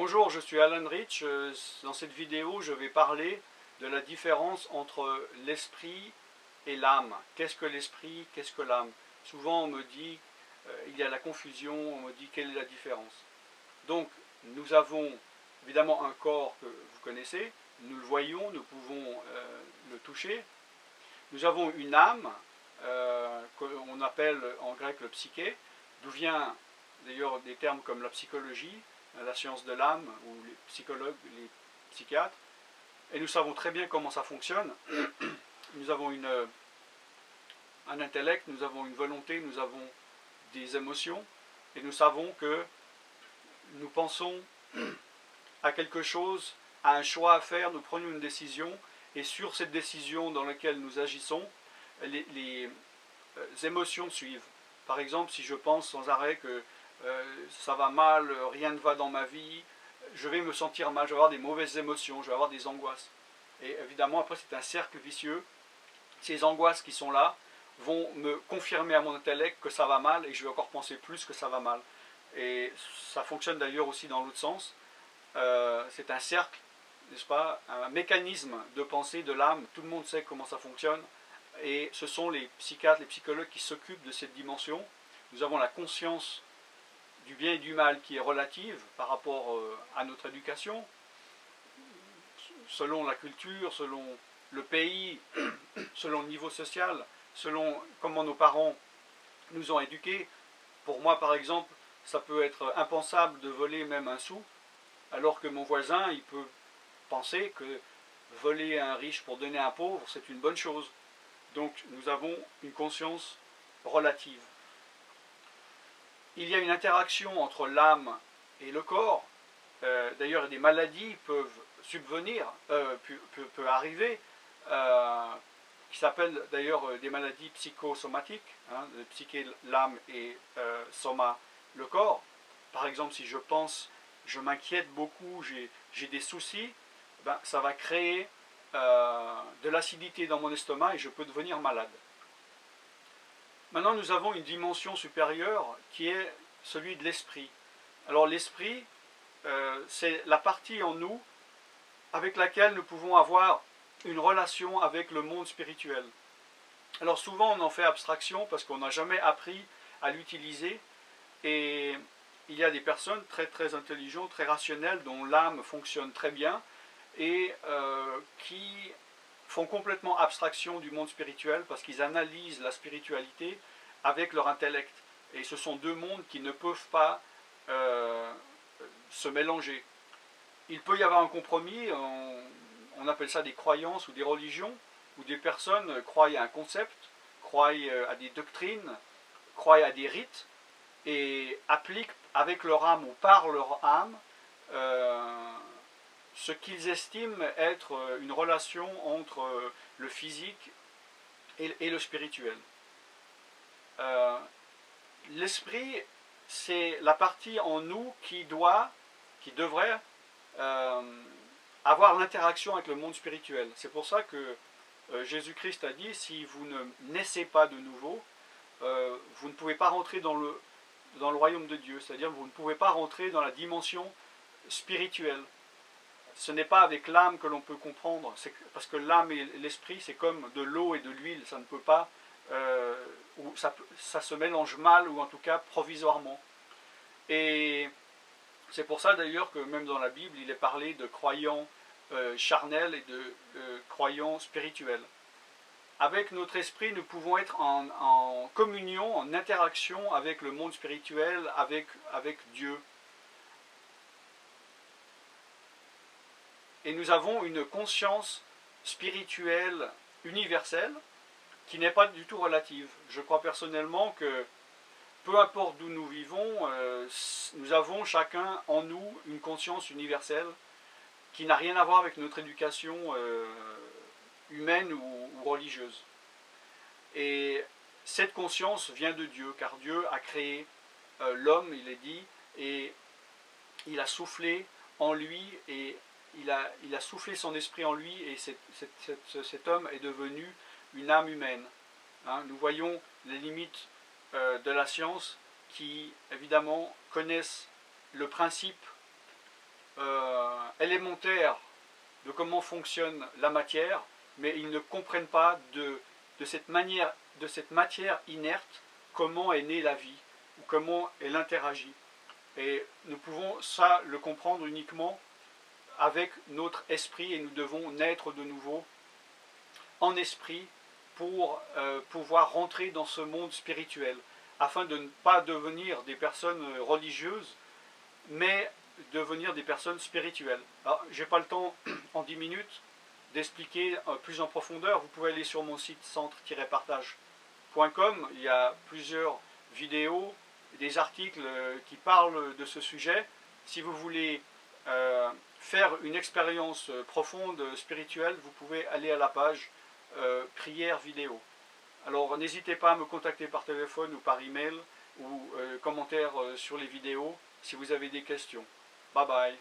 Bonjour, je suis Alan Rich. Dans cette vidéo, je vais parler de la différence entre l'esprit et l'âme. Qu'est-ce que l'esprit? Qu'est-ce que l'âme? Souvent, on me dit, il y a la confusion, on me dit quelle est la différence. Donc, nous avons évidemment un corps que vous connaissez, nous le voyons, nous pouvons le toucher. Nous avons une âme, qu'on appelle en grec le psyché, d'où vient d'ailleurs des termes comme la psychologie, la science de l'âme, ou les psychologues, les psychiatres, et nous savons très bien comment ça fonctionne. Nous avons un intellect, nous avons une volonté, nous avons des émotions, et nous savons que nous pensons à quelque chose, à un choix à faire, nous prenons une décision, et sur cette décision dans laquelle nous agissons, les émotions suivent. Par exemple, si je pense sans arrêt que ça va mal, rien ne va dans ma vie, je vais me sentir mal, je vais avoir des mauvaises émotions, je vais avoir des angoisses. Et évidemment, après, c'est un cercle vicieux. Ces angoisses qui sont là vont me confirmer à mon intellect que ça va mal, et je vais encore penser plus que ça va mal. Et ça fonctionne d'ailleurs aussi dans l'autre sens. C'est un cercle, n'est-ce pas, un mécanisme de pensée de l'âme. Tout le monde sait comment ça fonctionne. Et ce sont les psychiatres, les psychologues qui s'occupent de cette dimension. Nous avons la conscience du bien et du mal qui est relative par rapport à notre éducation, selon la culture, selon le pays, selon le niveau social, selon comment nos parents nous ont éduqués. Pour moi, par exemple, ça peut être impensable de voler même un sou, alors que mon voisin, il peut penser que voler à un riche pour donner à un pauvre, c'est une bonne chose. Donc nous avons une conscience relative. Il y a une interaction entre l'âme et le corps. D'ailleurs, des maladies peuvent subvenir, peut arriver, qui s'appellent d'ailleurs des maladies psychosomatiques, hein, de psyché, l'âme, et soma, le corps. Par exemple, si je pense, je m'inquiète beaucoup, j'ai des soucis, ben, ça va créer de l'acidité dans mon estomac et je peux devenir malade. Maintenant, nous avons une dimension supérieure qui est celui de l'esprit. Alors l'esprit, c'est la partie en nous avec laquelle nous pouvons avoir une relation avec le monde spirituel. Alors souvent on en fait abstraction parce qu'on n'a jamais appris à l'utiliser, et il y a des personnes très très intelligentes, très rationnelles, dont l'âme fonctionne très bien et qui font complètement abstraction du monde spirituel parce qu'ils analysent la spiritualité avec leur intellect. Et ce sont deux mondes qui ne peuvent pas se mélanger. Il peut y avoir un compromis, on appelle ça des croyances ou des religions, où des personnes croient à un concept, croient à des doctrines, croient à des rites, et appliquent avec leur âme ou par leur âme ce qu'ils estiment être une relation entre le physique et le spirituel. L'esprit, c'est la partie en nous qui devrait avoir l'interaction avec le monde spirituel. C'est pour ça que Jésus-Christ a dit, si vous ne naissez pas de nouveau, vous ne pouvez pas rentrer dans le royaume de Dieu, c'est-à-dire vous ne pouvez pas rentrer dans la dimension spirituelle. Ce n'est pas avec l'âme que l'on peut comprendre, parce que l'âme et l'esprit, c'est comme de l'eau et de l'huile, ça ne peut pas, ou ça se mélange mal, ou en tout cas provisoirement. Et c'est pour ça d'ailleurs que même dans la Bible, il est parlé de croyants charnels et de croyants spirituels. Avec notre esprit, nous pouvons être en communion, en interaction avec le monde spirituel, avec Dieu. Et nous avons une conscience spirituelle universelle qui n'est pas du tout relative. Je crois personnellement que peu importe d'où nous vivons, nous avons chacun en nous une conscience universelle qui n'a rien à voir avec notre éducation humaine ou religieuse. Et cette conscience vient de Dieu, car Dieu a créé l'homme, il est dit, et il a soufflé en lui, et il a soufflé son esprit en lui, et cet homme est devenu une âme humaine. Hein, nous voyons les limites de la science qui, évidemment, connaissent le principe élémentaires de comment fonctionne la matière, mais ils ne comprennent pas de cette matière inerte, comment est née la vie, ou comment elle interagit. Et nous pouvons ça le comprendre uniquement avec notre esprit, et nous devons naître de nouveau en esprit pour pouvoir rentrer dans ce monde spirituel, afin de ne pas devenir des personnes religieuses, mais devenir des personnes spirituelles. Alors, je n'ai pas le temps en 10 minutes d'expliquer plus en profondeur. Vous pouvez aller sur mon site centre-partage.com. Il y a plusieurs vidéos, des articles qui parlent de ce sujet. Si vous voulez faire une expérience profonde spirituelle, vous pouvez aller à la page prière vidéo. Alors n'hésitez pas à me contacter par téléphone ou par email ou commentaire sur les vidéos si vous avez des questions. Bye bye.